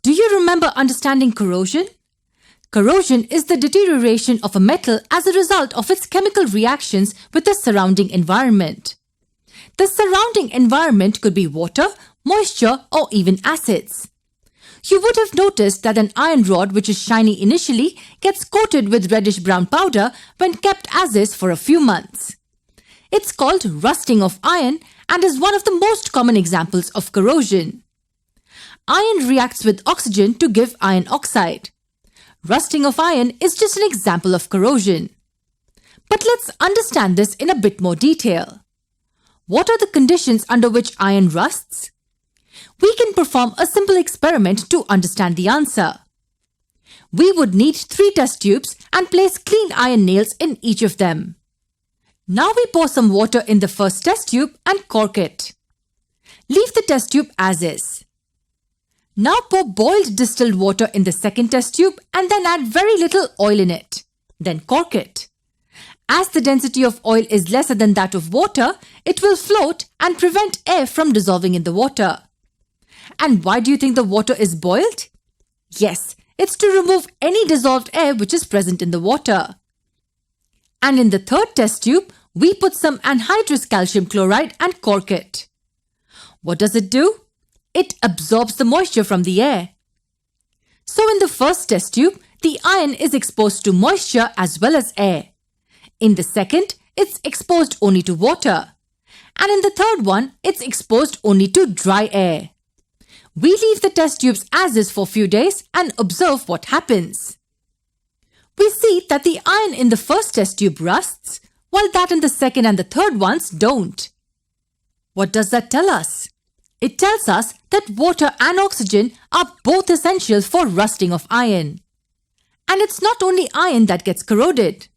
Do you remember understanding corrosion? Corrosion is the deterioration of a metal as a result of its chemical reactions with the surrounding environment. The surrounding environment could be water, moisture, or even acids. You would have noticed that an iron rod which is shiny initially gets coated with reddish-brown powder when kept as is for a few months. It's called rusting of iron and is one of the most common examples of corrosion. Iron reacts with oxygen to give iron oxide. Rusting of iron is just an example of corrosion. But let's understand this in a bit more detail. What are the conditions under which iron rusts? We can perform a simple experiment to understand the answer. We would need 3 test tubes and place clean iron nails in each of them. Now we pour some water in the first test tube and cork it. Leave the test tube as is. Now pour boiled distilled water in the second test tube and then add very little oil in it. Then cork it. As the density of oil is lesser than that of water, it will float and prevent air from dissolving in the water. And why do you think the water is boiled? Yes, it's to remove any dissolved air which is present in the water. And in the third test tube, we put some anhydrous calcium chloride and cork it. What does it do? It absorbs the moisture from the air. So in the first test tube, the iron is exposed to moisture as well as air. In the second, it's exposed only to water. And in the third one, it's exposed only to dry air. We leave the test tubes as is for a few days and observe what happens. We see that the iron in the first test tube rusts, while that in the second and the third ones don't. What does that tell us? It tells us that water and oxygen are both essential for rusting of iron. And it's not only iron that gets corroded.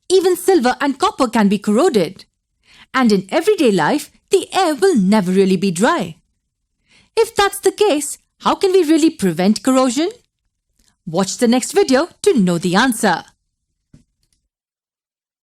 Even silver and copper can be corroded. And in everyday life, the air will never really be dry. If that's the case, how can we really prevent corrosion? Watch the next video to know the answer.